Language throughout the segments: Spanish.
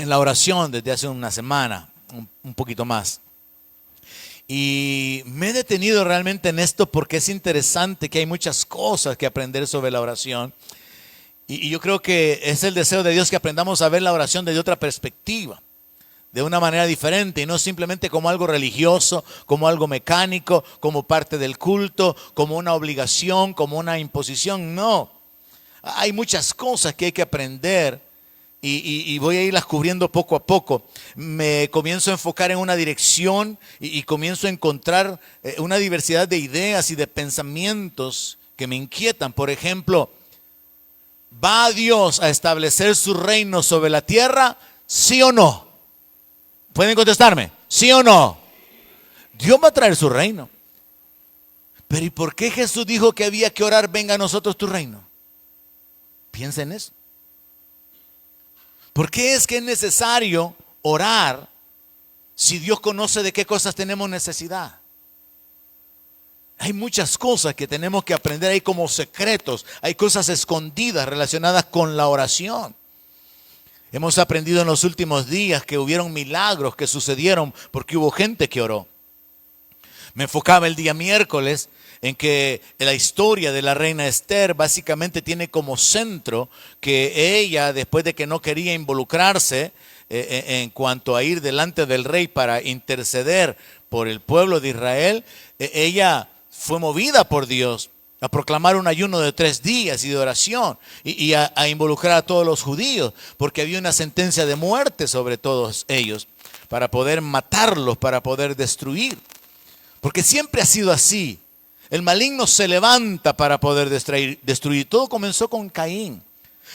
en la oración desde hace una semana, un poquito más. Y me he detenido realmente en esto porque es interesante que hay muchas cosas que aprender sobre la oración. Y yo creo que es el deseo de Dios que aprendamos a ver la oración desde otra perspectiva, de una manera diferente y no simplemente como algo religioso, como algo mecánico, como parte del culto, como una obligación, como una imposición. No, hay muchas cosas que hay que aprender y voy a irlas cubriendo poco a poco. Me comienzo a enfocar en una dirección y comienzo a encontrar una diversidad de ideas y de pensamientos que me inquietan. Por ejemplo, ¿va Dios a establecer su reino sobre la tierra? ¿Sí o no? ¿Pueden contestarme? ¿Sí o no? Dios va a traer su reino. Pero ¿y por qué Jesús dijo que había que orar, venga a nosotros tu reino? Piensa en eso. ¿Por qué es que es necesario orar si Dios conoce de qué cosas tenemos necesidad? Hay muchas cosas que tenemos que aprender ahí como secretos. Hay cosas escondidas relacionadas con la oración. Hemos aprendido en los últimos días que hubieron milagros que sucedieron porque hubo gente que oró. Me enfocaba el día miércoles en que la historia de la reina Esther básicamente tiene como centro que ella, después de que no quería involucrarse en cuanto a ir delante del rey para interceder por el pueblo de Israel, ella fue movida por Dios a proclamar un ayuno de 3 días y de oración y a involucrar a todos los judíos, porque había una sentencia de muerte sobre todos ellos para poder matarlos, para poder destruir. Porque siempre ha sido así. El maligno se levanta para poder destruir. Todo comenzó con Caín.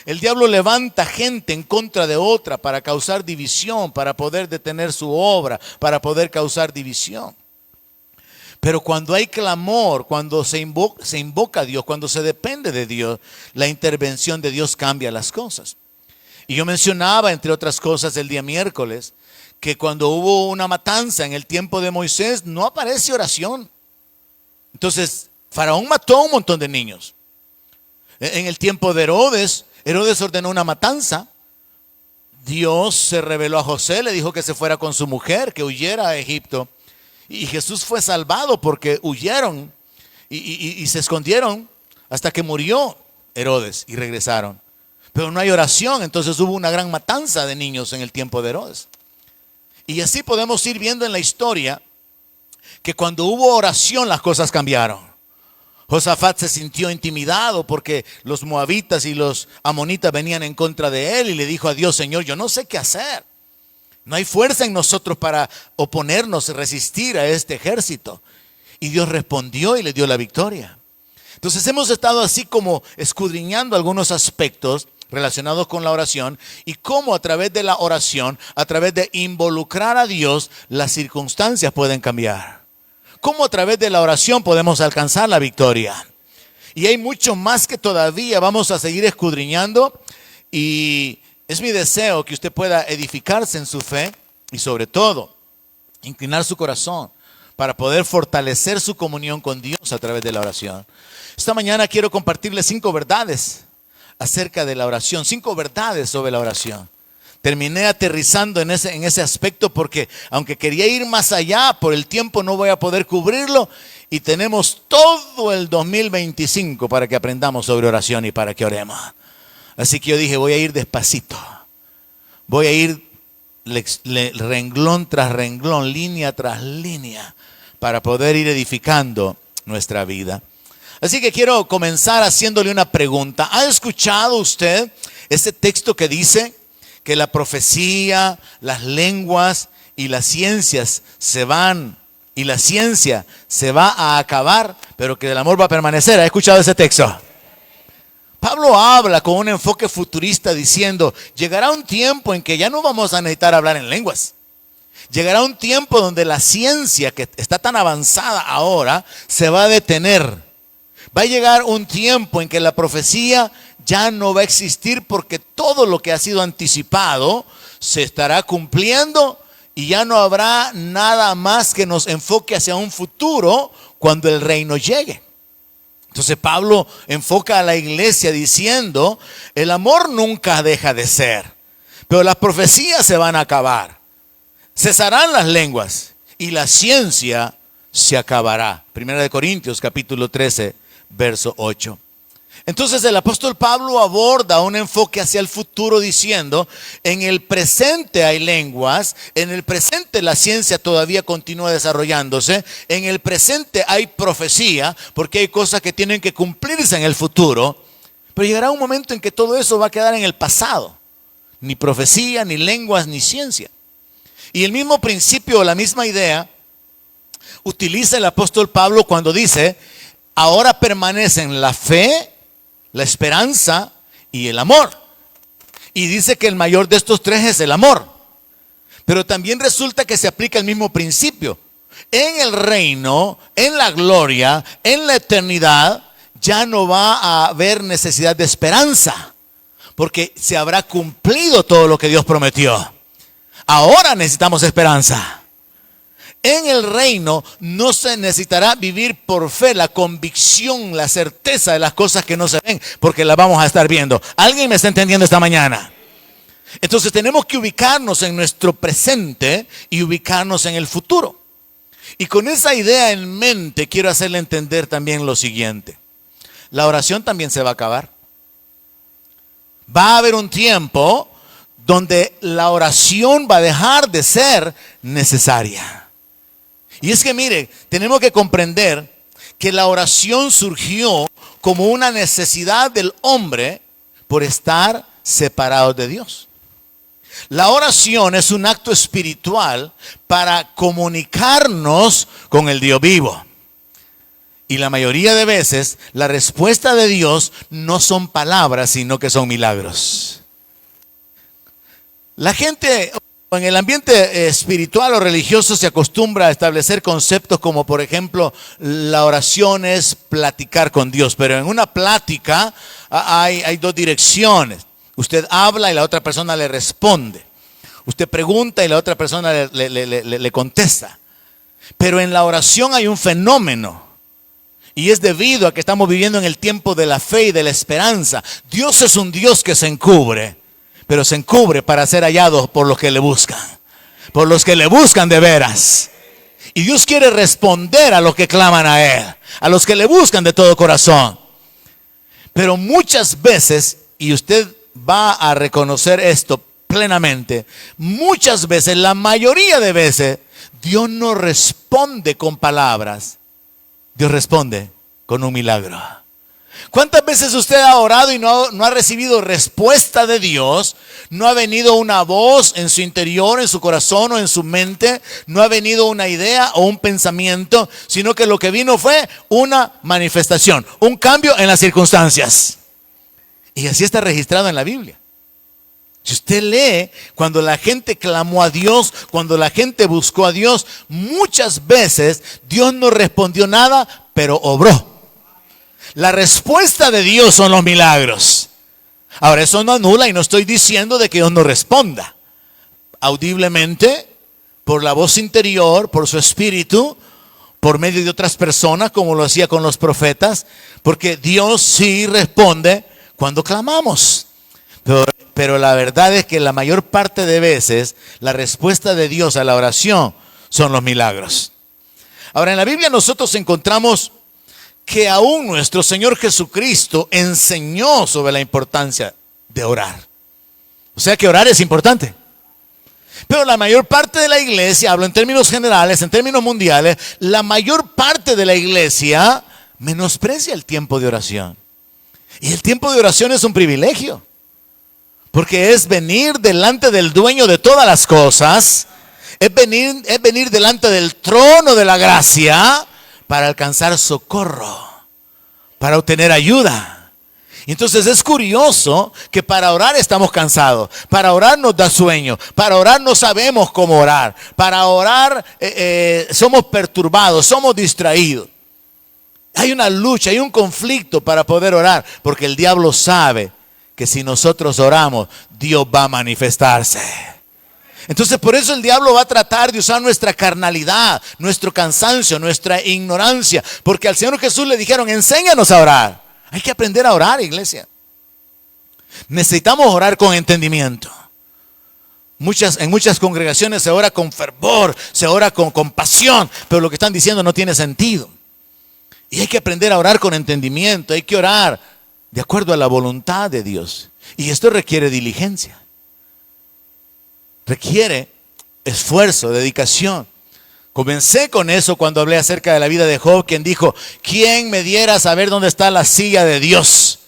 El diablo levanta gente en contra de otra para causar división, para poder detener su obra, para poder causar división. Pero cuando hay clamor, cuando se invoca a Dios, cuando se depende de Dios, la intervención de Dios cambia las cosas. Y yo mencionaba, entre otras cosas, el día miércoles, que cuando hubo una matanza en el tiempo de Moisés, no aparece oración. Entonces, Faraón mató a un montón de niños. En el tiempo de Herodes ordenó una matanza. Dios se reveló a José, le dijo que se fuera con su mujer, que huyera a Egipto. Y Jesús fue salvado porque huyeron y se escondieron hasta que murió Herodes y regresaron. Pero no hay oración, entonces hubo una gran matanza de niños en el tiempo de Herodes. Y así podemos ir viendo en la historia que cuando hubo oración las cosas cambiaron. Josafat se sintió intimidado porque los moabitas y los amonitas venían en contra de él y le dijo a Dios: Señor, yo no sé qué hacer. No hay fuerza en nosotros para oponernos y resistir a este ejército. Y Dios respondió y le dio la victoria. Entonces hemos estado así como escudriñando algunos aspectos relacionados con la oración y cómo a través de la oración, a través de involucrar a Dios, las circunstancias pueden cambiar. Cómo a través de la oración podemos alcanzar la victoria. Y hay mucho más que todavía vamos a seguir escudriñando, y es mi deseo que usted pueda edificarse en su fe y sobre todo inclinar su corazón para poder fortalecer su comunión con Dios a través de la oración. Esta mañana quiero compartirles 5 verdades acerca de la oración, 5 verdades sobre la oración. Terminé aterrizando en ese aspecto porque aunque quería ir más allá, por el tiempo no voy a poder cubrirlo, y tenemos todo el 2025 para que aprendamos sobre oración y para que oremos. Así que yo dije, voy a ir despacito, voy a ir renglón tras renglón, línea tras línea, para poder ir edificando nuestra vida. Así que quiero comenzar haciéndole una pregunta. ¿Ha escuchado usted ese texto que dice que la profecía, las lenguas y las ciencias se van, y la ciencia se va a acabar, pero que el amor va a permanecer? ¿Ha escuchado ese texto? Pablo habla con un enfoque futurista diciendo, llegará un tiempo en que ya no vamos a necesitar hablar en lenguas. Llegará un tiempo donde la ciencia, que está tan avanzada ahora, se va a detener. Va a llegar un tiempo en que la profecía ya no va a existir, porque todo lo que ha sido anticipado se estará cumpliendo y ya no habrá nada más que nos enfoque hacia un futuro cuando el reino llegue. Entonces Pablo enfoca a la iglesia diciendo, el amor nunca deja de ser, Pero las profecías se van a acabar. Cesarán las lenguas y la ciencia se acabará. Primera de Corintios capítulo 13, verso 8. Entonces el apóstol Pablo aborda un enfoque hacia el futuro diciendo, en el presente hay lenguas, en el presente la ciencia todavía continúa desarrollándose, en el presente hay profecía, porque hay cosas que tienen que cumplirse en el futuro, pero llegará un momento en que todo eso va a quedar en el pasado. Ni profecía, ni lenguas, ni ciencia. Y el mismo principio, la misma idea, utiliza el apóstol Pablo cuando dice, ahora permanecen la fe, la esperanza y el amor. Y dice que el mayor de estos tres es el amor. Pero también resulta que se aplica el mismo principio. En el reino, en la gloria, en la eternidad, ya no va a haber necesidad de esperanza, porque se habrá cumplido todo lo que Dios prometió. Ahora necesitamos esperanza. En el reino no se necesitará vivir por fe, la convicción, la certeza de las cosas que no se ven, porque las vamos a estar viendo. ¿Alguien me está entendiendo esta mañana? Entonces tenemos que ubicarnos en nuestro presente y ubicarnos en el futuro. Y con esa idea en mente quiero hacerle entender también lo siguiente. La oración también se va a acabar. Va a haber un tiempo donde la oración va a dejar de ser necesaria. Y es que mire, tenemos que comprender que la oración surgió como una necesidad del hombre por estar separado de Dios. La oración es un acto espiritual para comunicarnos con el Dios vivo. Y la mayoría de veces la respuesta de Dios no son palabras, sino que son milagros. La gente en el ambiente espiritual o religioso se acostumbra a establecer conceptos como, por ejemplo, la oración es platicar con Dios. Pero en una plática hay dos direcciones. Usted habla y la otra persona le responde. Usted pregunta y la otra persona le contesta. Pero en la oración hay un fenómeno. Y es debido a que estamos viviendo en el tiempo de la fe y de la esperanza. Dios es un Dios que se encubre, pero se encubre para ser hallado por los que le buscan. Por los que le buscan de veras. Y Dios quiere responder a los que claman a Él. A los que le buscan de todo corazón. Pero muchas veces, y usted va a reconocer esto plenamente, muchas veces, la mayoría de veces, Dios no responde con palabras. Dios responde con un milagro. ¿Cuántas veces usted ha orado y no ha recibido respuesta de Dios? No ha venido una voz en su interior, en su corazón o en su mente. No ha venido una idea o un pensamiento, sino que lo que vino fue una manifestación, un cambio en las circunstancias. Y así está registrado en la Biblia. Si usted lee, cuando la gente clamó a Dios, cuando la gente buscó a Dios, muchas veces Dios no respondió nada, pero obró. La respuesta de Dios son los milagros. Ahora, eso no anula y no estoy diciendo de que Dios no responda. Audiblemente, por la voz interior, por su espíritu, por medio de otras personas, como lo hacía con los profetas, porque Dios sí responde cuando clamamos. Pero la verdad es que la mayor parte de veces la respuesta de Dios a la oración son los milagros. Ahora, en la Biblia nosotros encontramos que aún nuestro Señor Jesucristo enseñó sobre la importancia de orar. O sea que orar es importante. Pero la mayor parte de la iglesia, hablo en términos generales, en términos mundiales, la mayor parte de la iglesia menosprecia el tiempo de oración. Y el tiempo de oración es un privilegio. Porque es venir delante del dueño de todas las cosas, es venir delante del trono de la gracia para alcanzar socorro, para obtener ayuda. Entonces es curioso que para orar estamos cansados, para orar nos da sueño, para orar no sabemos cómo orar, para orar somos perturbados, somos distraídos. Hay una lucha, hay un conflicto para poder orar, porque el diablo sabe que si nosotros oramos, Dios va a manifestarse. Entonces por eso el diablo va a tratar de usar nuestra carnalidad, nuestro cansancio, nuestra ignorancia. Porque al Señor Jesús le dijeron, enséñanos a orar. Hay que aprender a orar, iglesia. Necesitamos orar con entendimiento. En muchas congregaciones se ora con fervor, se ora con pasión, pero lo que están diciendo no tiene sentido. Y hay que aprender a orar con entendimiento, hay que orar de acuerdo a la voluntad de Dios. Y esto requiere diligencia, requiere esfuerzo, dedicación. Comencé con eso cuando hablé acerca de la vida de Job, quien dijo: ¿quién me diera a saber dónde está la silla de Dios?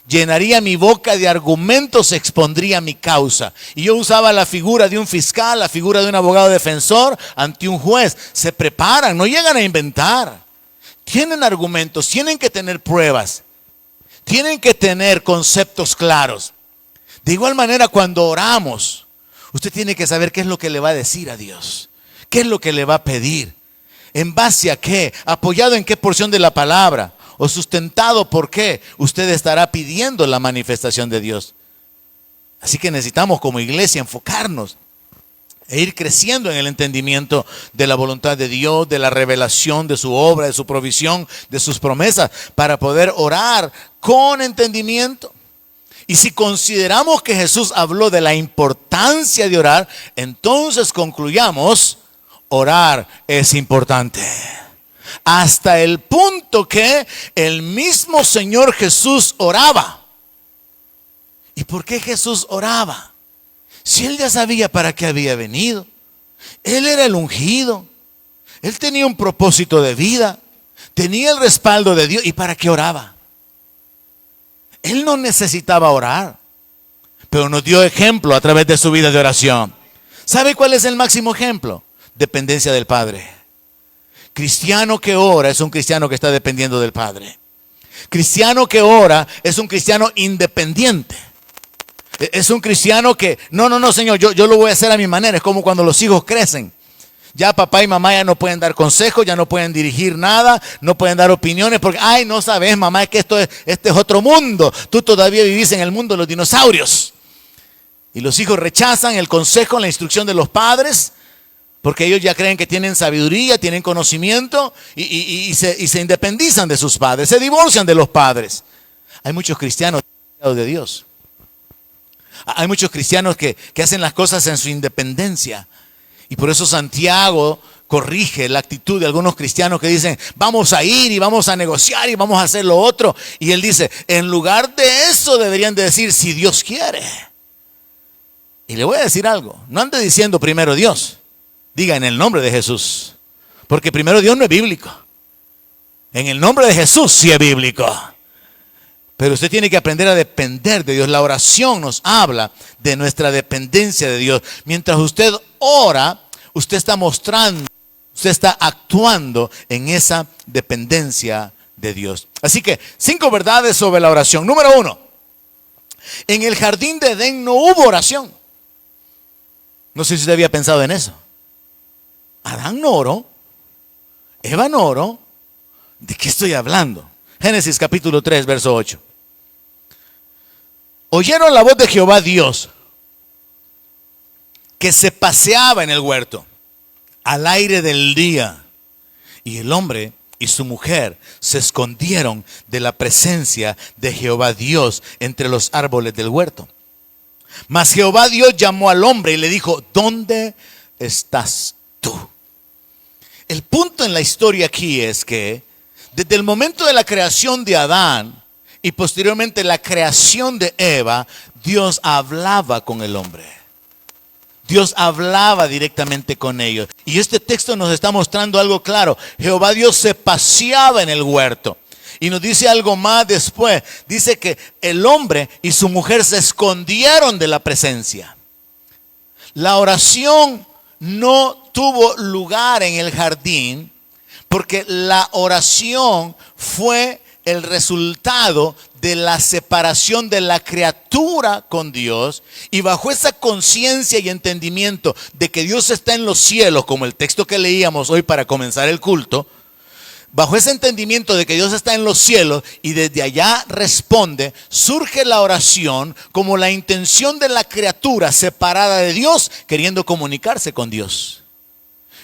Llenaría mi boca de argumentos, expondría mi causa. Y yo usaba la figura de un fiscal, la figura de un abogado defensor ante un juez. Se preparan, no llegan a inventar. Tienen argumentos, tienen que tener pruebas, tienen que tener conceptos claros. De igual manera, cuando oramos, usted tiene que saber qué es lo que le va a decir a Dios, qué es lo que le va a pedir, en base a qué, apoyado en qué porción de la palabra, o sustentado por qué usted estará pidiendo la manifestación de Dios. Así que necesitamos como iglesia enfocarnos e ir creciendo en el entendimiento de la voluntad de Dios, de la revelación de su obra, de su provisión, de sus promesas, para poder orar con entendimiento. Y si consideramos que Jesús habló de la importancia de orar, entonces concluyamos: orar es importante. Hasta el punto que el mismo Señor Jesús oraba. ¿Y por qué Jesús oraba? Si Él ya sabía para qué había venido. Él era el ungido. Él tenía un propósito de vida. Tenía el respaldo de Dios. ¿Y para qué oraba? Él no necesitaba orar, pero nos dio ejemplo a través de su vida de oración. ¿Sabe cuál es el máximo ejemplo? Dependencia del Padre. Cristiano que ora es un cristiano que está dependiendo del Padre. Cristiano que ora es un cristiano independiente. Es un cristiano que, no, Señor, yo lo voy a hacer a mi manera. Es como cuando los hijos crecen. Ya papá y mamá ya no pueden dar consejos, ya no pueden dirigir nada, no pueden dar opiniones porque, ay, no sabes, mamá, es que este es otro mundo. Tú todavía vivís en el mundo de los dinosaurios. Y los hijos rechazan el consejo, la instrucción de los padres, porque ellos ya creen que tienen sabiduría, tienen conocimiento y se independizan de sus padres, se divorcian de los padres. Hay muchos cristianos de Dios. Hay muchos cristianos que hacen las cosas en su independencia. Y por eso Santiago corrige la actitud de algunos cristianos que dicen: vamos a ir y vamos a negociar y vamos a hacer lo otro. Y él dice: en lugar de eso deberían de decir: si Dios quiere. Y le voy a decir algo: no ande diciendo primero Dios. Diga en el nombre de Jesús. Porque primero Dios no es bíblico. En el nombre de Jesús sí es bíblico. Pero usted tiene que aprender a depender de Dios. La oración nos habla de nuestra dependencia de Dios. Mientras usted ora, usted está mostrando, usted está actuando en esa dependencia de Dios. Así que 5 verdades sobre la oración. Número 1. En el jardín de Edén no hubo oración. No sé si usted había pensado en eso. Adán no oró, Eva no oró. ¿De qué estoy hablando? Génesis capítulo 3, verso 8. Oyeron la voz de Jehová Dios, que se paseaba en el huerto al aire del día. Y el hombre y su mujer se escondieron de la presencia de Jehová Dios entre los árboles del huerto. Mas Jehová Dios llamó al hombre y le dijo: ¿dónde estás tú? El punto en la historia aquí es que desde el momento de la creación de Adán y posteriormente la creación de Eva, Dios hablaba con el hombre. Dios hablaba directamente con ellos. Y este texto nos está mostrando algo claro. Jehová Dios se paseaba en el huerto. Y nos dice algo más después. Dice que el hombre y su mujer se escondieron de la presencia. La oración no tuvo lugar en el jardín porque la oración fue el resultado de la separación de la criatura con Dios, y bajo esa conciencia y entendimiento de que Dios está en los cielos, como el texto que leíamos hoy para comenzar el culto, bajo ese entendimiento de que Dios está en los cielos y desde allá responde, surge la oración como la intención de la criatura separada de Dios, queriendo comunicarse con Dios.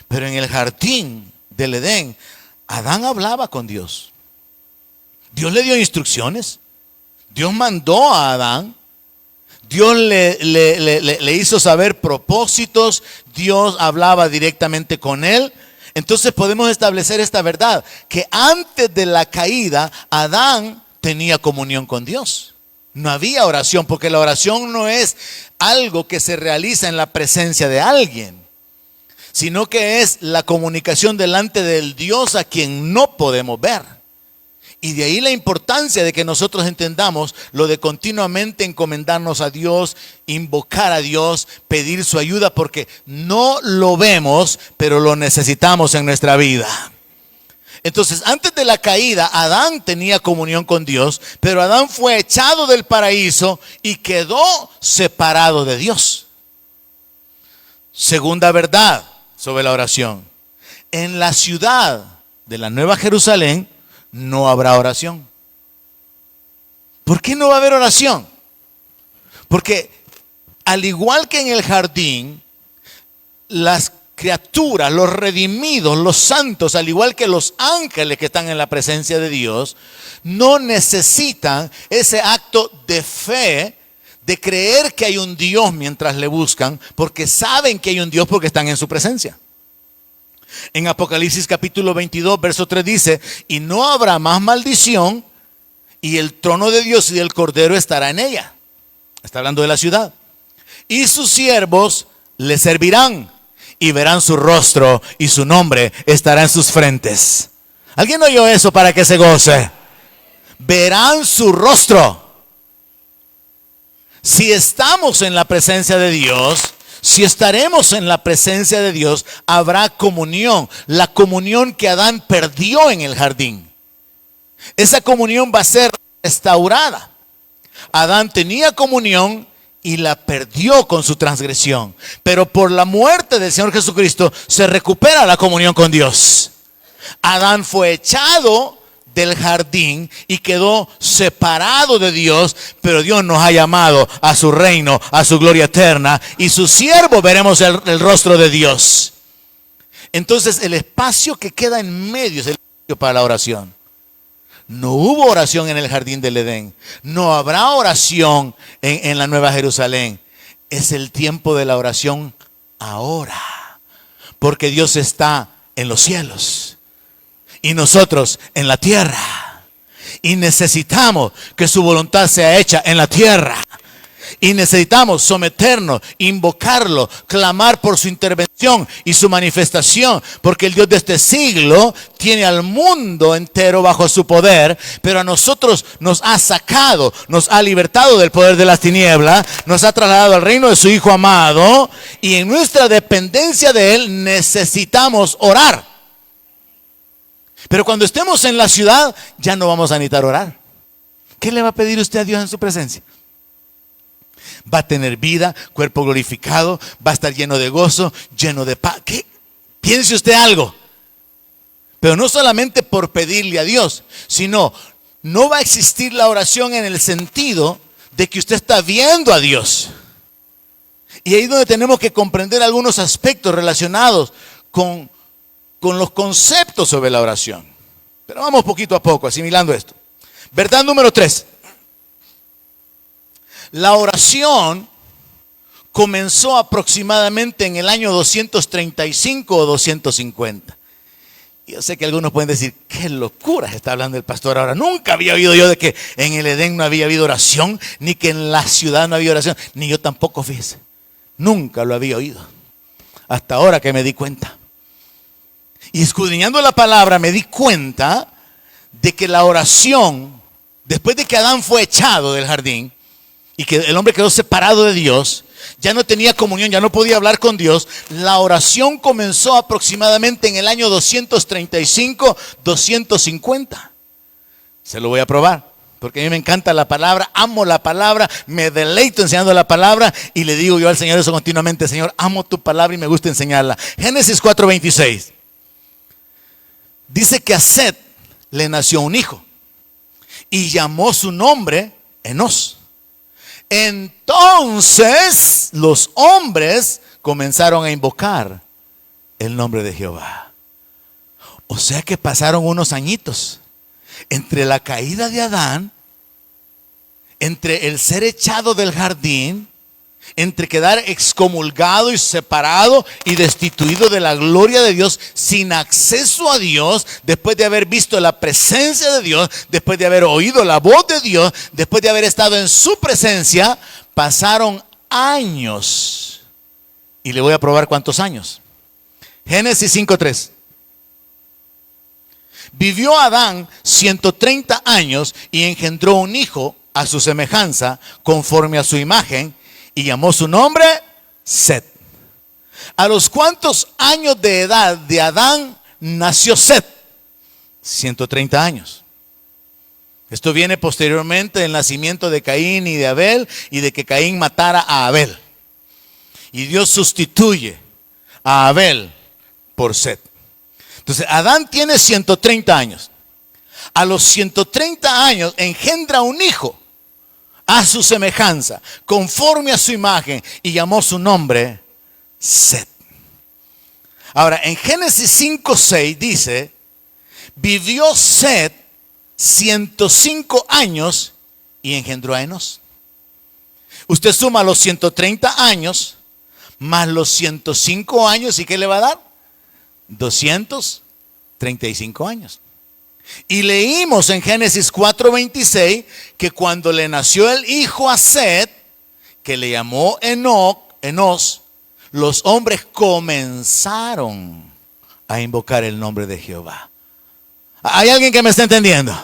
Pero en el jardín del Edén, Adán hablaba con Dios. Dios le dio instrucciones. Dios mandó a Adán. Dios le hizo saber propósitos, Dios hablaba directamente con él. Entonces podemos establecer esta verdad, que antes de la caída, Adán tenía comunión con Dios. No había oración, porque la oración no es algo que se realiza en la presencia de alguien, sino que es la comunicación delante del Dios a quien no podemos ver. Y de ahí la importancia de que nosotros entendamos lo de continuamente encomendarnos a Dios, invocar a Dios, pedir su ayuda, porque no lo vemos, pero lo necesitamos en nuestra vida. Entonces, antes de la caída, Adán tenía comunión con Dios, pero Adán fue echado del paraíso y quedó separado de Dios. Segunda verdad sobre la oración: en la ciudad de la Nueva Jerusalén no habrá oración. ¿Por qué no va a haber oración? Porque al igual que en el jardín, las criaturas, los redimidos, los santos, al igual que los ángeles que están en la presencia de Dios, no necesitan ese acto de fe, de creer que hay un Dios mientras le buscan, porque saben que hay un Dios porque están en su presencia. En Apocalipsis capítulo 22, verso 3 dice: y no habrá más maldición, y el trono de Dios y del Cordero estará en ella. Está hablando de la ciudad. Y sus siervos le servirán, y verán su rostro, y su nombre estará en sus frentes. ¿Alguien oyó eso para que se goce? Verán su rostro. Si estamos en la presencia de Dios, si estaremos en la presencia de Dios, habrá comunión. La comunión que Adán perdió en el jardín, esa comunión va a ser restaurada. Adán tenía comunión y la perdió con su transgresión, pero por la muerte del Señor Jesucristo se recupera la comunión con Dios. Adán fue echado del jardín y quedó separado de Dios, pero Dios nos ha llamado a su reino, a su gloria eterna, y su siervo veremos el rostro de Dios. Entonces el espacio que queda en medio es el espacio para la oración. No hubo oración en el jardín del Edén, no habrá oración en la Nueva Jerusalén. Es el tiempo de la oración ahora, porque Dios está en los cielos y nosotros en la tierra, y necesitamos que su voluntad sea hecha en la tierra, y necesitamos someternos, invocarlo, clamar por su intervención y su manifestación, porque el Dios de este siglo tiene al mundo entero bajo su poder, pero a nosotros nos ha sacado, nos ha libertado del poder de las tinieblas, nos ha trasladado al reino de su Hijo amado, y en nuestra dependencia de Él necesitamos orar. Pero cuando estemos en la ciudad, ya no vamos a necesitar orar. ¿Qué le va a pedir usted a Dios en su presencia? Va a tener vida, cuerpo glorificado, va a estar lleno de gozo, lleno de paz. ¿Qué? Piense usted algo. Pero no solamente por pedirle a Dios, sino no va a existir la oración en el sentido de que usted está viendo a Dios. Y ahí es donde tenemos que comprender algunos aspectos relacionados con los conceptos sobre la oración. Pero vamos poquito a poco asimilando esto. Verdad número 3. La oración comenzó aproximadamente en el año 235 o 250. Y yo sé que algunos pueden decir: qué locura está hablando el pastor ahora. Nunca había oído yo de que en el Edén no había habido oración, ni que en la ciudad no había oración. Ni yo tampoco, fíjese. Nunca lo había oído. Hasta ahora que me di cuenta. Y escudriñando la palabra me di cuenta de que la oración, después de que Adán fue echado del jardín y que el hombre quedó separado de Dios, ya no tenía comunión, ya no podía hablar con Dios, la oración comenzó aproximadamente en el año 235, 250. Se lo voy a probar, porque a mí me encanta la palabra, amo la palabra, me deleito enseñando la palabra, y le digo yo al Señor eso continuamente: Señor, amo tu palabra y me gusta enseñarla. Génesis 4:26. Dice que a Set le nació un hijo y llamó su nombre Enós. Entonces los hombres comenzaron a invocar el nombre de Jehová. O sea que pasaron unos añitos entre la caída de Adán entre el ser echado del jardín, entre quedar excomulgado y separado y destituido de la gloria de Dios, sin acceso a Dios, después de haber visto la presencia de Dios, después de haber oído la voz de Dios, después de haber estado en su presencia, pasaron años. Y le voy a probar cuántos años. Génesis 5:3. Vivió Adán 130 años y engendró un hijo a su semejanza, conforme a su imagen, y llamó su nombre Set. ¿A los cuántos años de edad de Adán nació Set? 130 años. Esto viene posteriormente del nacimiento de Caín y de Abel, y de que Caín matara a Abel. Y Dios sustituye a Abel por Set. Entonces, Adán tiene 130 años. A los 130 años engendra un hijo a su semejanza, conforme a su imagen, y llamó su nombre Set. Ahora, en Génesis 5:6 dice: vivió Set 105 años y engendró a Enos. Usted suma los 130 años más los 105 años, ¿y qué le va a dar? 235 años. Y leímos en Génesis 4:26 que cuando le nació el hijo a Set, que le llamó Enos, los hombres comenzaron a invocar el nombre de Jehová. ¿Hay alguien que me está entendiendo?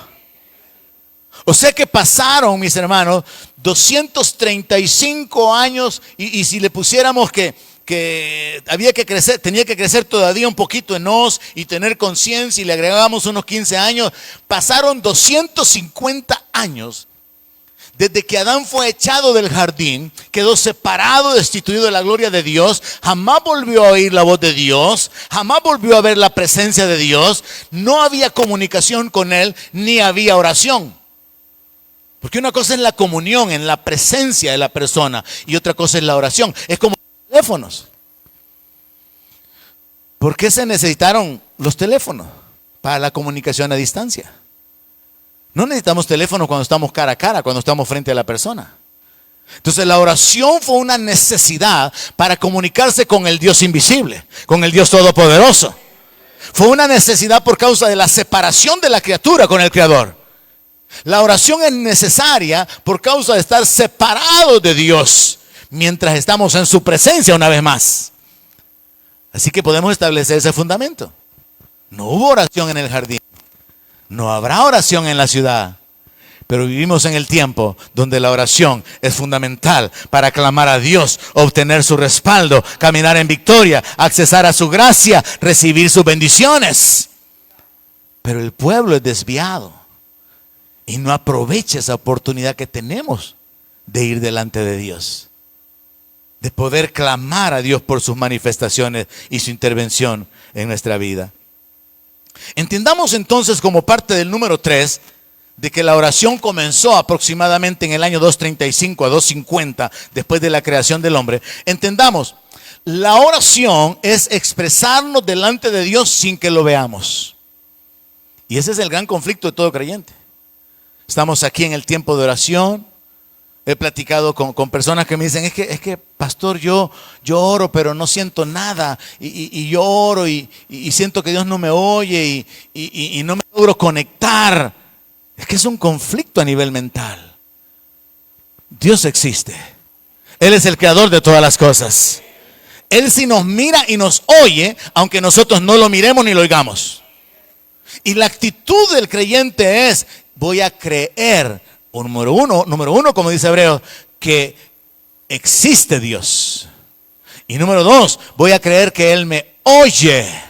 O sea que pasaron, mis hermanos, 235 años, y si le pusiéramos que había que crecer, tenía que crecer todavía un poquito Enos y tener conciencia, y le agregamos unos 15 años, pasaron 250 años desde que Adán fue echado del jardín, quedó separado, destituido de la gloria de Dios, jamás volvió a oír la voz de Dios, jamás volvió a ver la presencia de Dios, no había comunicación con Él, ni había oración. Porque una cosa es la comunión en la presencia de la persona y otra cosa es la oración. Es como teléfonos. ¿Por qué se necesitaron los teléfonos? Para la comunicación a distancia. No necesitamos teléfono cuando estamos cara a cara, cuando estamos frente a la persona. Entonces la oración fue una necesidad para comunicarse con el Dios invisible, con el Dios todopoderoso. Fue una necesidad por causa de la separación de la criatura con el Creador. La oración es necesaria por causa de estar separados de Dios mientras estamos en su presencia una vez más. Así que podemos establecer ese fundamento. No hubo oración en el jardín. No habrá oración en la ciudad. Pero vivimos en el tiempo donde la oración es fundamental para clamar a Dios, obtener su respaldo, caminar en victoria, accesar a su gracia, recibir sus bendiciones. Pero el pueblo es desviado y no aprovecha esa oportunidad que tenemos de ir delante de Dios, de poder clamar a Dios por sus manifestaciones y su intervención en nuestra vida. Entendamos entonces, como parte del número 3, de que la oración comenzó aproximadamente en el año 235 a 250 después de la creación del hombre. Entendamos, la oración es expresarnos delante de Dios sin que lo veamos. Y ese es el gran conflicto de todo creyente. Estamos aquí en el tiempo de oración. He platicado con personas que me dicen, es que pastor, yo oro, pero no siento nada. Y yo oro y siento que Dios no me oye y no me logro conectar. Es que es un conflicto a nivel mental. Dios existe. Él es el creador de todas las cosas. Él sí nos mira y nos oye, aunque nosotros no lo miremos ni lo oigamos. Y la actitud del creyente es, voy a creer, número uno, como dice Hebreos, que existe Dios. Y número 2, voy a creer que Él me oye.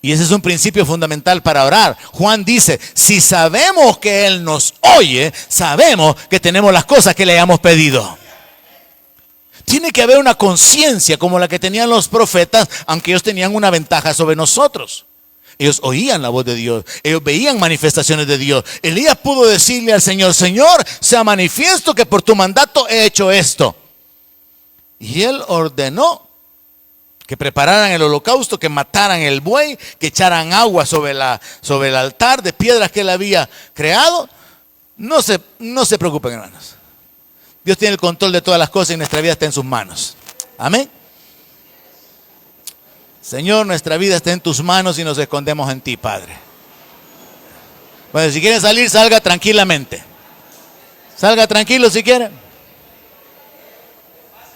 Y ese es un principio fundamental para orar. Juan dice, si sabemos que Él nos oye, sabemos que tenemos las cosas que le hayamos pedido. Tiene que haber una conciencia como la que tenían los profetas, aunque ellos tenían una ventaja sobre nosotros. Ellos oían la voz de Dios, ellos veían manifestaciones de Dios. Elías pudo decirle al Señor, Señor, sea manifiesto que por tu mandato he hecho esto. Y Él ordenó que prepararan el holocausto, que mataran el buey, que echaran agua sobre el altar de piedras que Él había creado. No se preocupen, hermanos. Dios tiene el control de todas las cosas y nuestra vida está en sus manos. Amén. Señor, nuestra vida está en tus manos y nos escondemos en ti, Padre. Bueno, si quieren salir, salga tranquilamente. Salga tranquilo si quiere.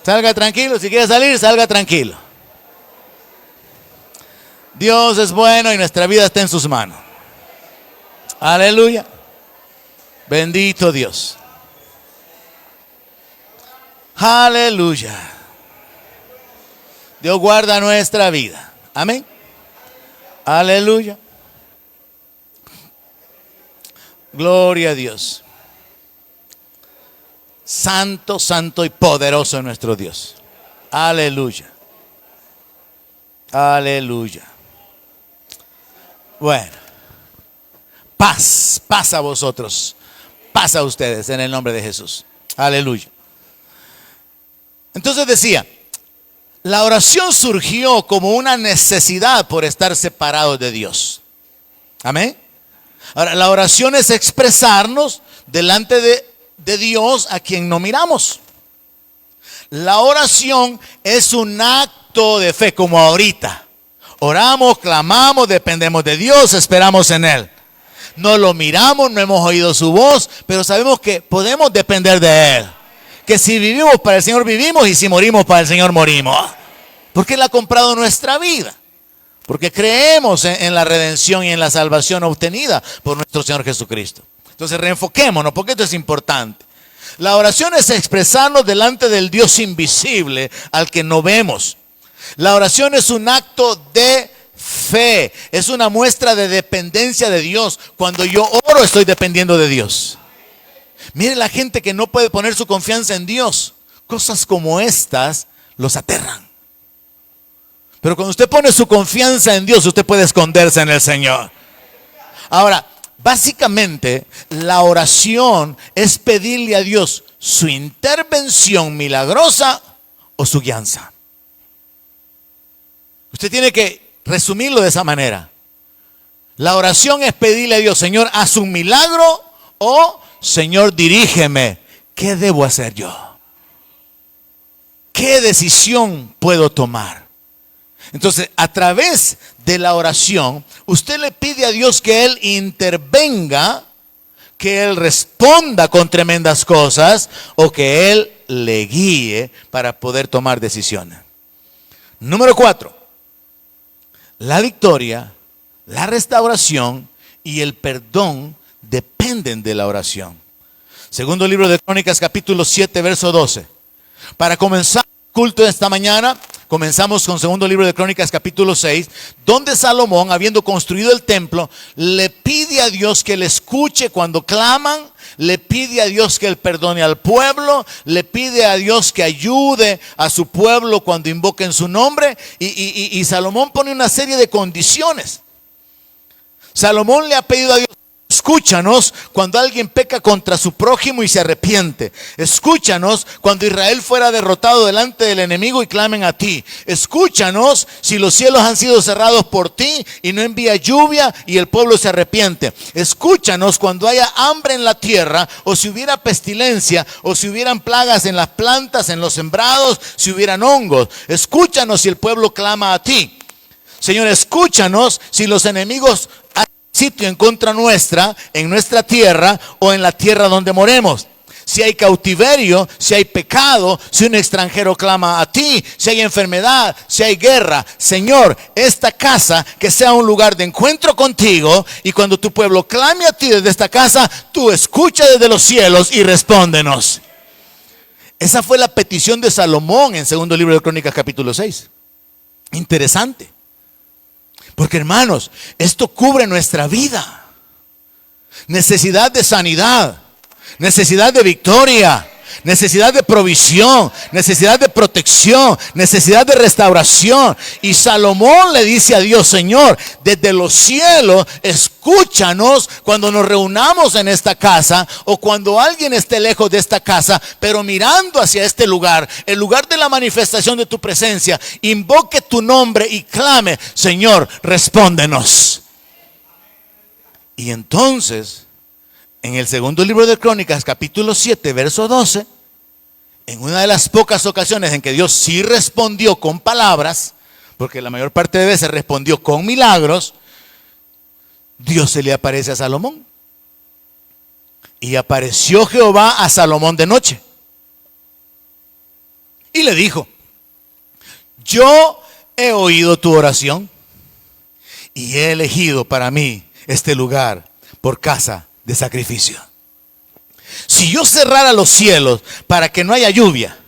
Salga tranquilo. Si quiere salir, salga tranquilo. Dios es bueno y nuestra vida está en sus manos. Aleluya. Bendito Dios. Aleluya. Dios guarda nuestra vida. Amén. Aleluya. Gloria a Dios. Santo, santo y poderoso es nuestro Dios. Aleluya. Aleluya. Bueno. Paz, paz a vosotros. Paz a ustedes en el nombre de Jesús. Aleluya. Entonces decía, la oración surgió como una necesidad por estar separados de Dios. Amén. Ahora, la oración es expresarnos delante de Dios a quien no miramos. La oración es un acto de fe, como ahorita. Oramos, clamamos, dependemos de Dios, esperamos en Él. No lo miramos, no hemos oído su voz, pero sabemos que podemos depender de Él. Que si vivimos para el Señor vivimos y si morimos para el Señor morimos. Porque Él ha comprado nuestra vida. Porque creemos en la redención y en la salvación obtenida por nuestro Señor Jesucristo. Entonces reenfoquémonos porque esto es importante. La oración es expresarnos delante del Dios invisible al que no vemos. La oración es un acto de fe. Es una muestra de dependencia de Dios. Cuando yo oro estoy dependiendo de Dios. Mire la gente que no puede poner su confianza en Dios. Cosas como estas los aterran. Pero cuando usted pone su confianza en Dios, usted puede esconderse en el Señor. Ahora, básicamente, la oración es pedirle a Dios su intervención milagrosa o su guianza. Usted tiene que resumirlo de esa manera. La oración es pedirle a Dios, Señor, haz un milagro o Señor, dirígeme. ¿Qué debo hacer yo? ¿Qué decisión puedo tomar? Entonces, a través de la oración, usted le pide a Dios que Él intervenga, que Él responda con tremendas cosas o que Él le guíe para poder tomar decisiones. Número 4. La victoria, la restauración y el perdón dependen de la oración. Segundo libro de Crónicas, capítulo 7, verso 12. Para comenzar el culto de esta mañana, comenzamos con segundo libro de Crónicas, capítulo 6, donde Salomón, habiendo construido el templo, le pide a Dios que le escuche cuando claman, le pide a Dios que él perdone al pueblo, le pide a Dios que ayude a su pueblo cuando invoquen su nombre, y Salomón pone una serie de condiciones. Salomón le ha pedido a Dios: escúchanos cuando alguien peca contra su prójimo y se arrepiente. Escúchanos cuando Israel fuera derrotado delante del enemigo y clamen a ti. Escúchanos si los cielos han sido cerrados por ti y no envía lluvia y el pueblo se arrepiente. Escúchanos cuando haya hambre en la tierra, o si hubiera pestilencia, o si hubieran plagas en las plantas, en los sembrados, si hubieran hongos. Escúchanos si el pueblo clama a ti. Señor, escúchanos si los enemigos sitio en contra nuestra, en nuestra tierra o en la tierra donde moremos. Si hay cautiverio, si hay pecado, si un extranjero clama a ti, si hay enfermedad, si hay guerra. Señor, esta casa que sea un lugar de encuentro contigo, y cuando tu pueblo clame a ti desde esta casa, tú escucha desde los cielos y respóndenos. Esa fue la petición de Salomón en segundo libro de Crónicas, capítulo 6. Interesante. Porque, hermanos, esto cubre nuestra vida. Necesidad de sanidad, necesidad de victoria, necesidad de provisión, necesidad de protección, necesidad de restauración. Y Salomón le dice a Dios: Señor, desde los cielos, escúchanos cuando nos reunamos en esta casa, o cuando alguien esté lejos de esta casa, pero mirando hacia este lugar, el lugar de la manifestación de tu presencia. Invoque tu nombre y clame: Señor, respóndenos. Y entonces, en el segundo libro de Crónicas, capítulo 7, verso 12, En una de las pocas ocasiones en que Dios sí respondió con palabras, porque la mayor parte de veces respondió con milagros, Dios se le aparece a Salomón. Y apareció Jehová a Salomón de noche. Y le dijo: yo he oído tu oración y he elegido para mí este lugar por casa de sacrificio. Si yo cerrara los cielos para que no haya lluvia,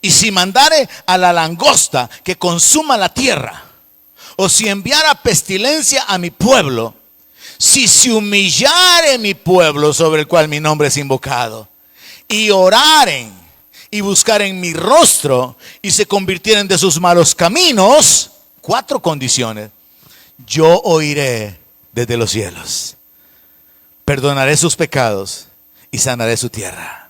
y si mandare a la langosta que consuma la tierra, o si enviara pestilencia a mi pueblo, si se humillare mi pueblo sobre el cual mi nombre es invocado, y oraren y buscaren mi rostro y se convirtieren de sus malos caminos, 4 condiciones: yo oiré desde los cielos, perdonaré sus pecados y sanaré su tierra.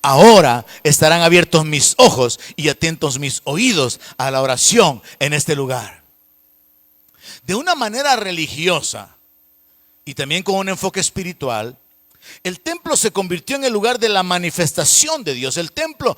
Ahora estarán abiertos mis ojos y atentos mis oídos a la oración en este lugar. De una manera religiosa y también con un enfoque espiritual, el templo se convirtió en el lugar de la manifestación de Dios. El templo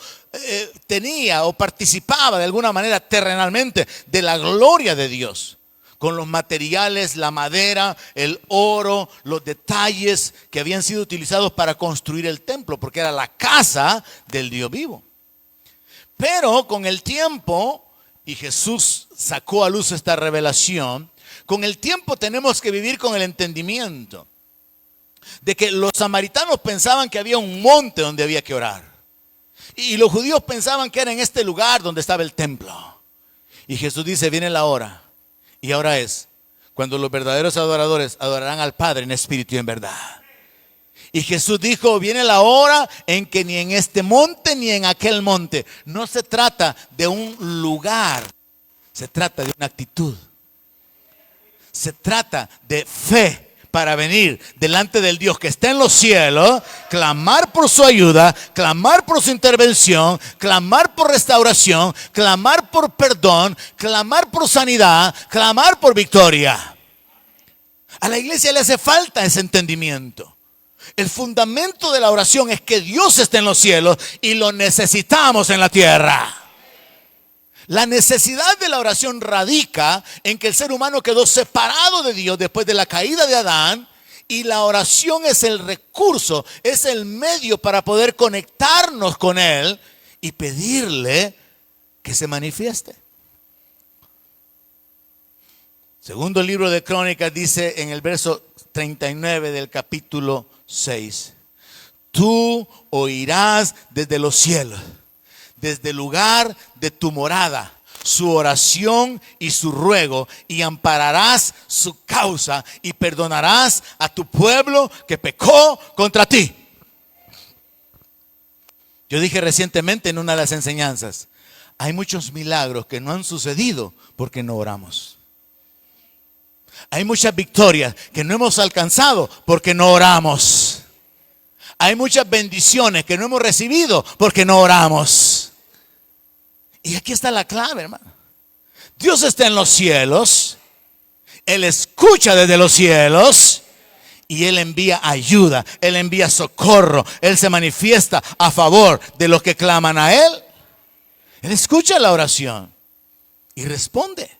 tenía o participaba de alguna manera terrenalmente de la gloria de Dios, con los materiales, la madera, el oro, los detalles que habían sido utilizados para construir el templo, porque era la casa del Dios vivo. Pero con el tiempo, y Jesús sacó a luz esta revelación, con el tiempo tenemos que vivir con el entendimiento de que los samaritanos pensaban que había un monte donde había que orar, y los judíos pensaban que era en este lugar donde estaba el templo. Y Jesús dice: viene la hora, y ahora es cuando los verdaderos adoradores adorarán al Padre en espíritu y en verdad. Y Jesús dijo: viene la hora en que ni en este monte ni en aquel monte. No se trata de un lugar, se trata de una actitud. Se trata de fe para venir delante del Dios que está en los cielos, clamar por su ayuda, clamar por su intervención, clamar por restauración, clamar por perdón, clamar por sanidad, clamar por victoria. A la iglesia le hace falta ese entendimiento. El fundamento de la oración es que Dios está en los cielos y lo necesitamos en la tierra. La necesidad de la oración radica en que el ser humano quedó separado de Dios después de la caída de Adán, y la oración es el recurso, es el medio para poder conectarnos con Él y pedirle que se manifieste. Segundo libro de Crónicas dice en el verso 39 del capítulo 6: tú oirás desde los cielos, desde el lugar de tu morada, su oración y su ruego, y ampararás su causa y perdonarás a tu pueblo que pecó contra ti. Yo dije recientemente en una de las enseñanzas: hay muchos milagros que no han sucedido porque no oramos. Hay muchas victorias que no hemos alcanzado porque no oramos. Hay muchas bendiciones que no hemos recibido porque no oramos. Y aquí está la clave, hermano. Dios está en los cielos, Él escucha desde los cielos y Él envía ayuda, Él envía socorro, Él se manifiesta a favor de los que claman a Él. Él escucha la oración y responde.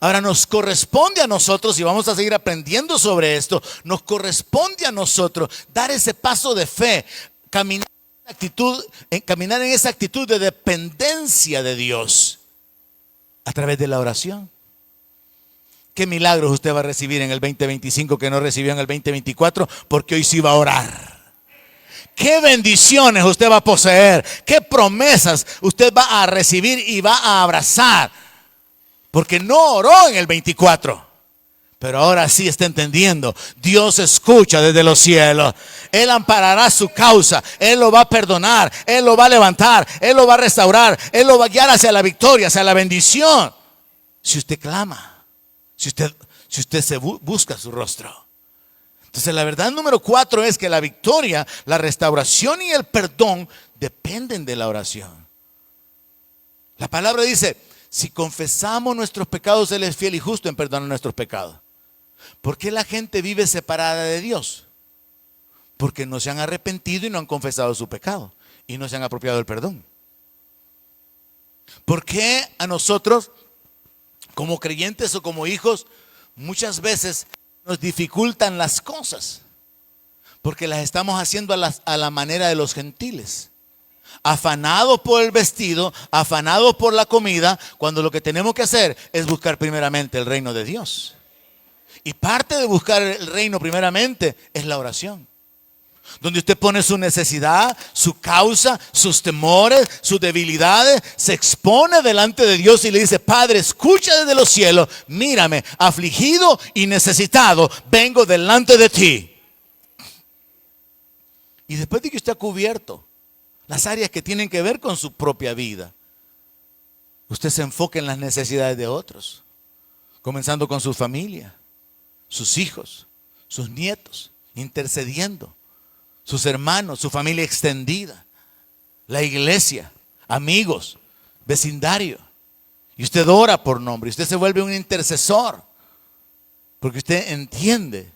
Ahora nos corresponde a nosotros, y vamos a seguir aprendiendo sobre esto, nos corresponde a nosotros dar ese paso de fe, caminar en esa actitud de dependencia de Dios a través de la oración. ¿Qué milagros usted va a recibir en el 2025 que no recibió en el 2024? Porque hoy sí va a orar. ¿Qué bendiciones usted va a poseer? ¿Qué promesas usted va a recibir y va a abrazar? Porque no oró en el 24, pero ahora sí está entendiendo. Dios escucha desde los cielos. Él amparará su causa, Él lo va a perdonar, Él lo va a levantar, Él lo va a restaurar, Él lo va a guiar hacia la victoria, hacia la bendición. Si usted clama, si usted busca su rostro. Entonces la verdad número 4 es que la victoria, la restauración y el perdón dependen de la oración. La palabra dice: si confesamos nuestros pecados, Él es fiel y justo en perdonar nuestros pecados. ¿Por qué la gente vive separada de Dios? Porque no se han arrepentido y no han confesado su pecado. y no se han apropiado del perdón? ¿Por qué a nosotros, como creyentes o como hijos, muchas veces nos dificultan las cosas? Porque las estamos haciendo a la manera de los gentiles. Afanados por el vestido, afanados por la comida, cuando lo que tenemos que hacer es buscar primeramente el reino de Dios. Y parte de buscar el reino primeramente es la oración, donde usted pone su necesidad, su causa, sus temores, sus debilidades, se expone delante de Dios y le dice: Padre, escucha desde los cielos, mírame, afligido y necesitado, vengo delante de ti. Y después de que usted ha cubierto las áreas que tienen que ver con su propia vida, usted se enfoca en las necesidades de otros, comenzando con su familia, sus hijos, sus nietos, intercediendo, sus hermanos, su familia extendida, la iglesia, amigos, vecindario. Y usted ora por nombre, y usted se vuelve un intercesor, porque usted entiende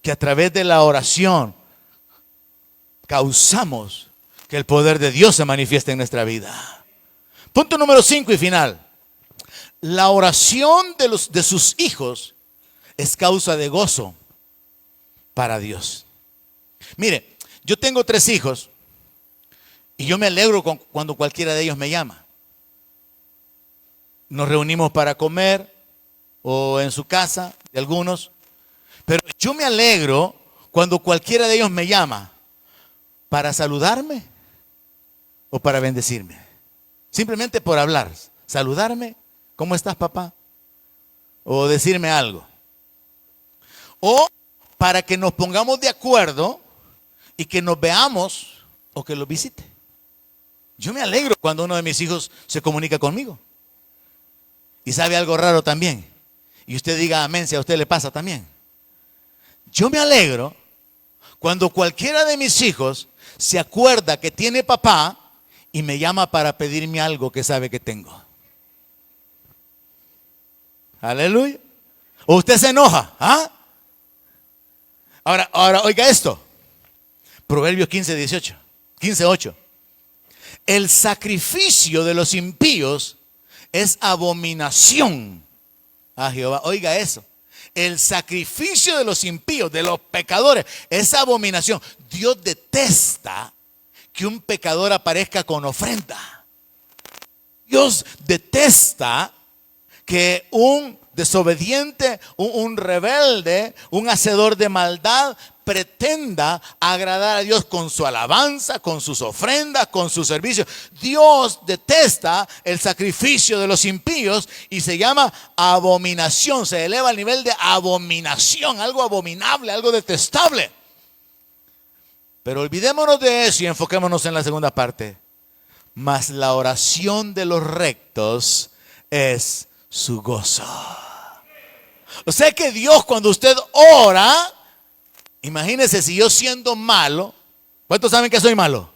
que a través de la oración causamos que el poder de Dios se manifieste en nuestra vida. Punto número 5 y final. La oración de sus hijos es causa de gozo para Dios. Mire, yo tengo 3 hijos y yo me alegro cuando cualquiera de ellos me llama. Nos reunimos para comer o en su casa de algunos, pero yo me alegro cuando cualquiera de ellos me llama para saludarme o para bendecirme. Simplemente por hablar, saludarme, ¿cómo estás, papá? O decirme algo. O para que nos pongamos de acuerdo y que nos veamos o que los visite. Yo me alegro cuando uno de mis hijos se comunica conmigo. Y sabe algo raro también. Y usted diga amén si a usted le pasa también. Yo me alegro cuando cualquiera de mis hijos se acuerda que tiene papá y me llama para pedirme algo que sabe que tengo. Aleluya. O usted se enoja, ¿ah? Ahora oiga esto. Proverbios 15:8. El sacrificio de los impíos es abominación a Jehová. Oiga eso. El sacrificio de los impíos, de los pecadores, es abominación. Dios detesta que un pecador aparezca con ofrenda. Dios detesta que un desobediente, un rebelde, un hacedor de maldad pretenda agradar a Dios con su alabanza, con sus ofrendas, con su servicio. Dios detesta el sacrificio de los impíos y se llama abominación. Se eleva al nivel de abominación, algo abominable, algo detestable. Pero olvidémonos de eso y enfoquémonos en la segunda parte. Mas la oración de los rectos es su gozo. O sea que Dios, cuando usted ora, imagínese si yo siendo malo, ¿cuántos saben que soy malo?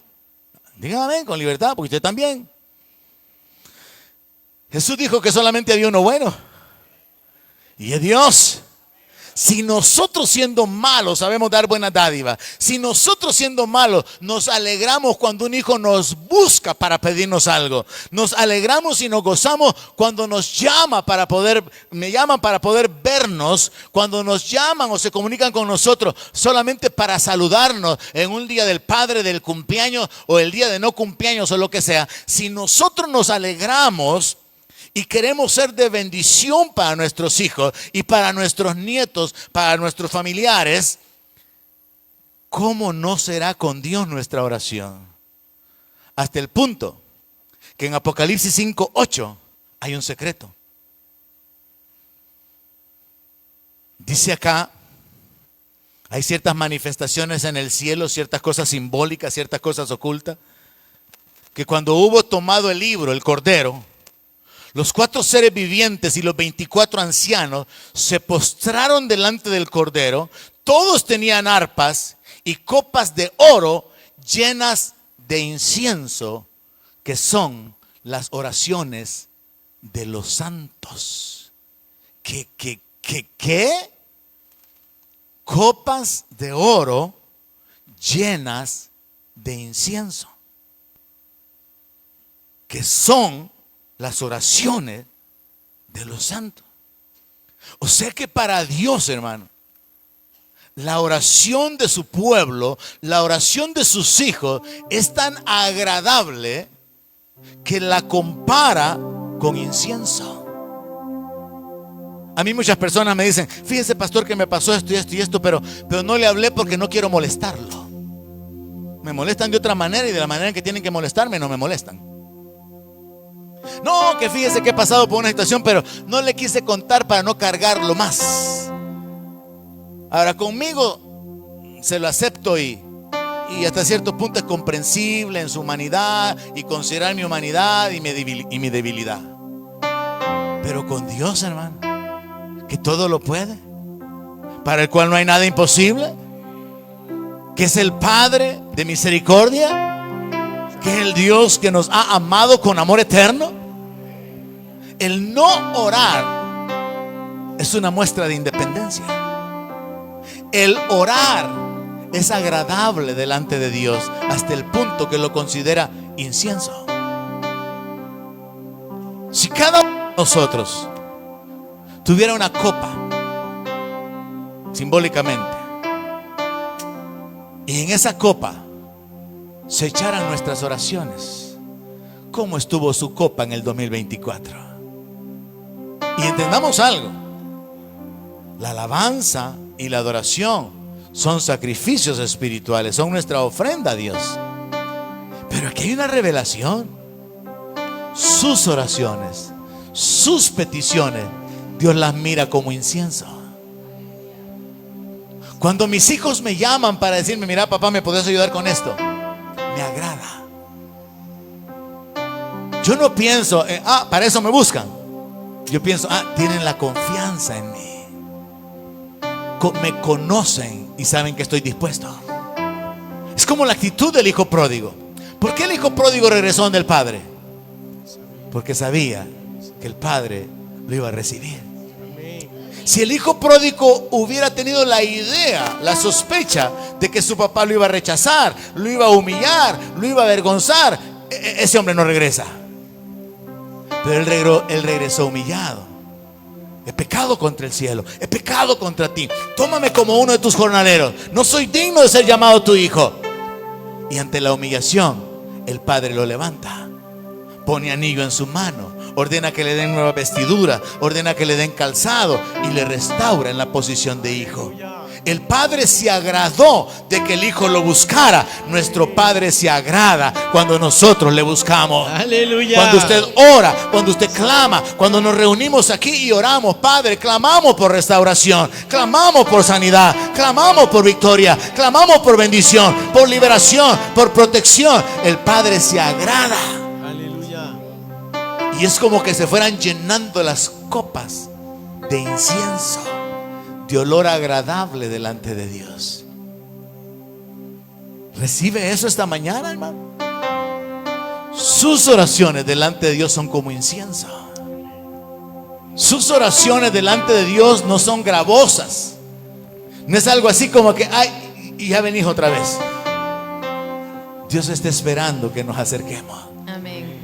Díganme con libertad, porque usted también. Jesús dijo que solamente había uno bueno, y es Dios. Si nosotros siendo malos sabemos dar buenas dádivas, si nosotros siendo malos nos alegramos cuando un hijo nos busca para pedirnos algo, nos alegramos y nos gozamos cuando nos me llaman para poder vernos, cuando nos llaman o se comunican con nosotros solamente para saludarnos en un día del padre, del cumpleaños o el día de no cumpleaños o lo que sea, si nosotros nos alegramos y queremos ser de bendición para nuestros hijos y para nuestros nietos, para nuestros familiares, ¿cómo no será con Dios nuestra oración? Hasta el punto que en Apocalipsis 5:8 hay un secreto. Dice acá, hay ciertas manifestaciones en el cielo, ciertas cosas simbólicas, ciertas cosas ocultas, que cuando hubo tomado el libro, el Cordero, los 4 seres vivientes y los 24 ancianos se postraron delante del Cordero. Todos tenían arpas y copas de oro llenas de incienso, que son las oraciones de los santos. ¿Qué? Copas de oro llenas de incienso. que son las oraciones de los santos. O sea que para Dios, hermano, la oración de su pueblo, la oración de sus hijos es tan agradable que la compara con incienso. A mí muchas personas me dicen: fíjese, pastor, que me pasó esto y esto y esto, pero no le hablé porque no quiero molestarlo. Me molestan de otra manera, y de la manera en que tienen que molestarme no me molestan. No, que fíjese que he pasado por una situación, pero no le quise contar para no cargarlo más. Ahora, conmigo se lo acepto y hasta cierto punto es comprensible en su humanidad y considerar mi humanidad y mi debilidad. Pero con Dios, hermano, que todo lo puede, para el cual no hay nada imposible, que es el Padre de misericordia, que es el Dios que nos ha amado con amor eterno. El no orar es una muestra de independencia. El orar es agradable delante de Dios hasta el punto que lo considera incienso. Si cada uno de nosotros tuviera una copa, simbólicamente, y en esa copa se echaran nuestras oraciones, ¿cómo estuvo su copa en el 2024? Y entendamos algo: la alabanza y la adoración son sacrificios espirituales, son nuestra ofrenda a Dios. Pero aquí hay una revelación: sus oraciones, sus peticiones, Dios las mira como incienso. Cuando mis hijos me llaman para decirme: mira, papá, ¿me podés ayudar con esto?, me agrada. Yo no pienso, para eso me buscan. Yo pienso, tienen la confianza en mí, me conocen y saben que estoy dispuesto. Es como la actitud del hijo pródigo. ¿Por qué el hijo pródigo regresó donde el padre? Porque sabía que el padre lo iba a recibir. Si el hijo pródigo hubiera tenido la idea, la sospecha de que su papá lo iba a rechazar, lo iba a humillar, lo iba a avergonzar, ese hombre no regresa. Pero él regresó humillado. He pecado contra el cielo, he pecado contra ti, tómame como uno de tus jornaleros, no soy digno de ser llamado tu hijo. Y ante la humillación, el padre lo levanta, pone anillo en su mano, ordena que le den nueva vestidura, ordena que le den calzado y le restaura en la posición de hijo. El padre se agradó de que el hijo lo buscara. Nuestro padre se agrada cuando nosotros le buscamos. Aleluya. Cuando usted ora, cuando usted clama, cuando nos reunimos aquí y oramos, Padre, clamamos por restauración, clamamos por sanidad, clamamos por victoria, clamamos por bendición, por liberación, por protección. El Padre se agrada. Aleluya. Y es como que se fueran llenando las copas de incienso, de olor agradable delante de Dios. ¿Recibe eso esta mañana, hermano? Sus oraciones delante de Dios son como incienso. Sus oraciones delante de Dios no son gravosas. No es algo así como que, y ya venís otra vez. Dios está esperando que nos acerquemos. Amén.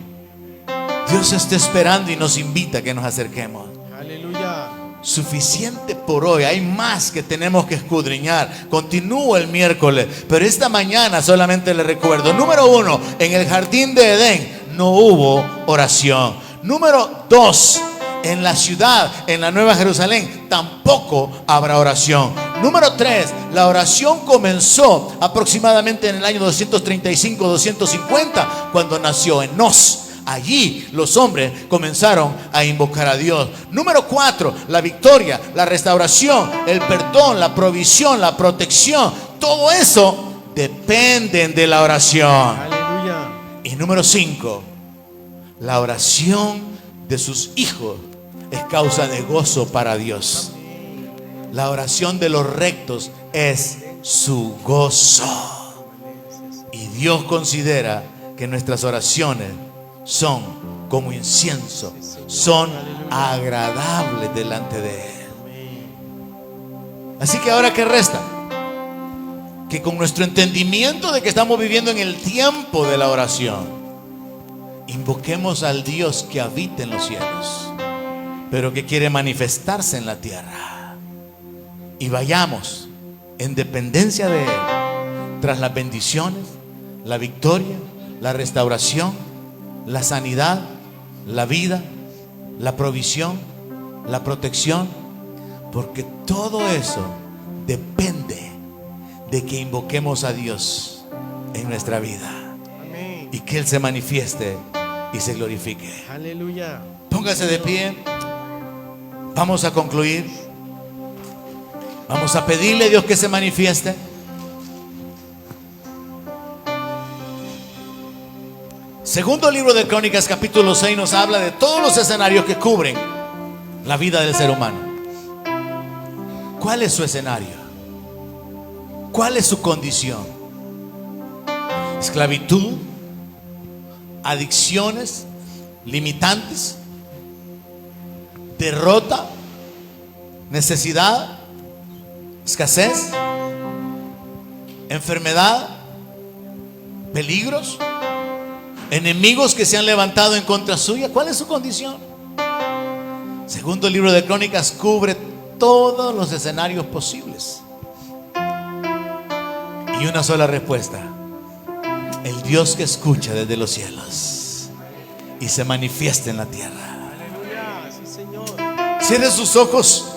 Dios está esperando y nos invita a que nos acerquemos. Aleluya. Suficiente por hoy, hay más que tenemos que escudriñar. Continúo el miércoles, pero esta mañana solamente le recuerdo: número 1, en el jardín de Edén no hubo oración. Número 2, en la ciudad, en la Nueva Jerusalén, tampoco habrá oración. Número 3, la oración comenzó aproximadamente en el año 235-250, cuando nació Enós. Allí los hombres comenzaron a invocar a Dios. Número 4, la victoria, la restauración, el perdón, la provisión, la protección, todo eso dependen de la oración. Aleluya. Y número 5, la oración de sus hijos es causa de gozo para Dios. La oración de los rectos es su gozo. Y Dios considera que nuestras oraciones son como incienso, son agradables delante de Él. Así que ahora, ¿qué resta? que con nuestro entendimiento de que estamos viviendo en el tiempo de la oración y invoquemos al Dios que habita en los cielos, pero que quiere manifestarse en la tierra. Y vayamos en dependencia de Él, tras las bendiciones, la victoria, la restauración, la sanidad, la vida, la provisión, la protección, porque todo eso depende de que invoquemos a Dios en nuestra vida. Amén. Y que Él se manifieste y se glorifique. Aleluya. Póngase de pie. Vamos a concluir. Vamos a pedirle a Dios que se manifieste. Segundo libro de Crónicas, capítulo 6, nos habla de todos los escenarios que cubren la vida del ser humano. ¿Cuál es su escenario? ¿Cuál es su condición? Esclavitud, adicciones, limitantes, derrota, necesidad, escasez, enfermedad, peligros, enemigos que se han levantado en contra suya. ¿Cuál es su condición? Segundo el libro de Crónicas cubre todos los escenarios posibles. Y una sola respuesta: el Dios que escucha desde los cielos y se manifiesta en la tierra. Aleluya. Sí, Señor. Cierre sus ojos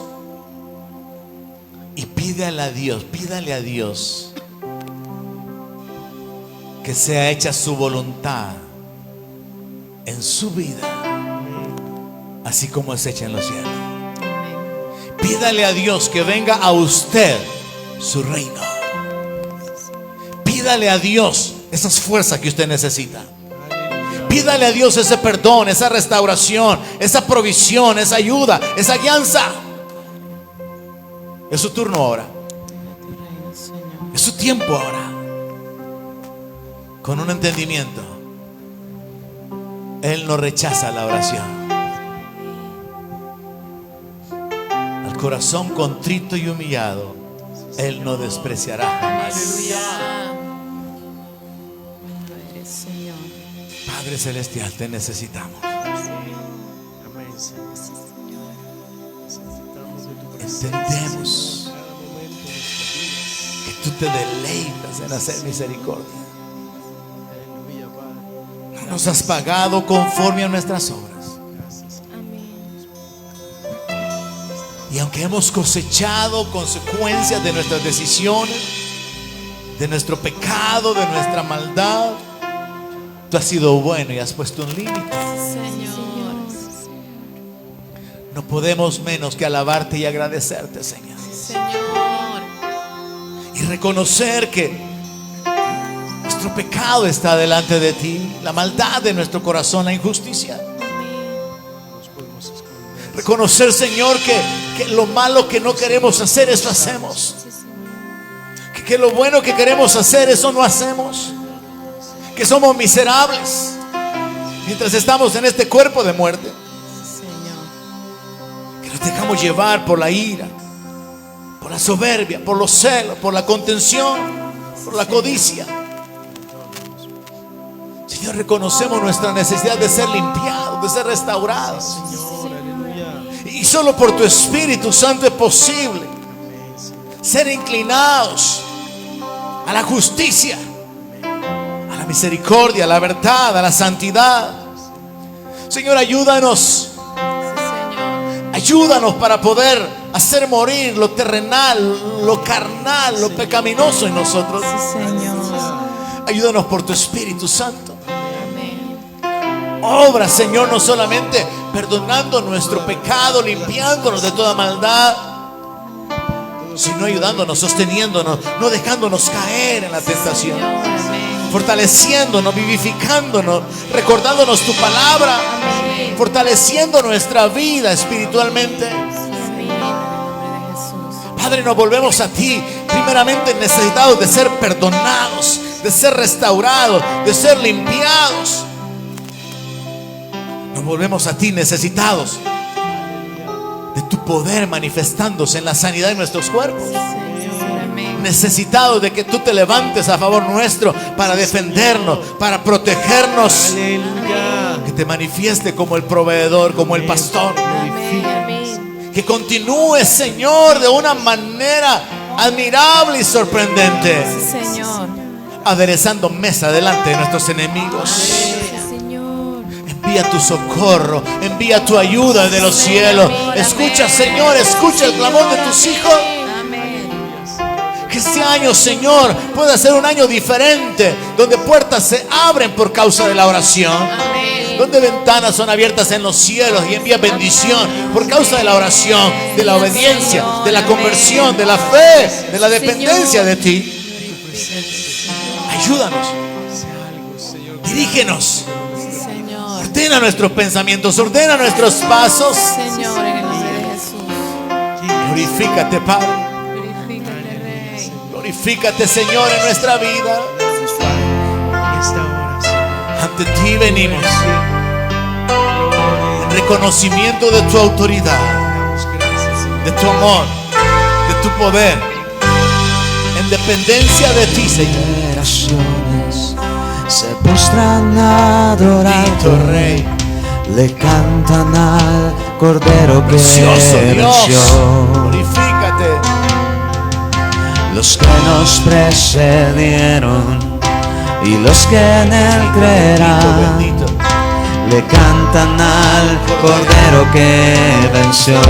y pídale a Dios que sea hecha su voluntad en su vida, así como es hecha en los cielos. Pídale a Dios que venga a usted su reino. Pídale a Dios esas fuerzas que usted necesita. Pídale a Dios ese perdón, esa restauración, esa provisión, esa ayuda, esa guianza. Es su turno ahora. Es su tiempo ahora. Con un entendimiento, Él no rechaza la oración. Al corazón contrito y humillado, Él no despreciará jamás. Padre Celestial, te necesitamos. Amén, Señor. Necesitamos de tu presencia. Entendemos Cada momento de nuestra vida. que tú te deleitas en hacer misericordia. Aleluya, Padre. No nos has pagado conforme a nuestras obras. Gracias. Y aunque hemos cosechado consecuencias de nuestras decisiones, de nuestro pecado, de nuestra maldad, tú has sido bueno y has puesto un límite. No podemos menos que alabarte y agradecerte, Señor. Y reconocer que nuestro pecado está delante de ti, la maldad de nuestro corazón, la injusticia. Nos podemos esconder. Reconocer, Señor, que lo malo que no queremos hacer, eso hacemos. Que lo bueno que queremos hacer, eso no hacemos. Que somos miserables mientras estamos en este cuerpo de muerte. Que nos dejamos llevar por la ira, por la soberbia, por los celos, por la contención, por la codicia. Señor, reconocemos nuestra necesidad de ser limpiados, de ser restaurados. Señor, aleluya. Y solo por tu Espíritu Santo es posible ser inclinados a la justicia, a la misericordia, a la verdad, a la santidad. Señor, ayúdanos. Ayúdanos para poder hacer morir lo terrenal, lo carnal, lo pecaminoso en nosotros. Ayúdanos por tu Espíritu Santo. Obra, Señor, no solamente perdonando nuestro pecado, limpiándonos de toda maldad, sino ayudándonos, sosteniéndonos, no dejándonos caer en la tentación, fortaleciéndonos, vivificándonos, recordándonos tu palabra, fortaleciendo nuestra vida espiritualmente. Padre, nos volvemos a ti, primeramente necesitados de ser perdonados, de ser restaurados, de ser limpiados. Nos volvemos a ti necesitados de tu poder manifestándose en la sanidad de nuestros cuerpos. Necesitados de que tú te levantes a favor nuestro para defendernos, para protegernos. Aleluya. Que te manifieste como el proveedor, como el pastor. Amén, amén. Que continúe, Señor, de una manera admirable y sorprendente, Sí, Señor. aderezando mesa delante de nuestros enemigos. Sí, Señor. Envía tu socorro, envía tu ayuda de los cielos. Escucha, Señor, escucha el clamor de tus hijos. Amén. Que este año, Señor, pueda ser un año diferente, donde puertas se abren por causa de la oración, Amén. donde ventanas son abiertas en los cielos y envía bendición por causa de la oración, de la obediencia, de la conversión, de la fe, de la dependencia de ti. Ayúdanos, Sea algo, Señor. dirígenos, Señor. ordena nuestros pensamientos, ordena nuestros pasos. Señor, en el nombre de Jesús. Glorifícate, Padre, Glorifícate, Rey. glorifícate, Señor, en nuestra vida. En esta hora, Señor. Ante ti venimos en reconocimiento de tu autoridad, Damos gracias, Señor. de tu amor, de tu poder, en dependencia de ti, Señor. Generaciones se postran a adorarte, Bendito Rey, le cantan al Cordero que precioso Dios, venció. glorifícate. Los que nos precedieron y los que en él Bendito, creerán, bendito. le cantan al Cordero que venció.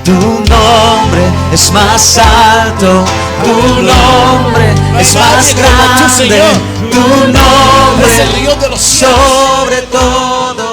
Tu nombre es más alto, tu nombre es No hay más nadie como tú, grande, Señor. tu Es el nombre Dios de los cielos. sobre todo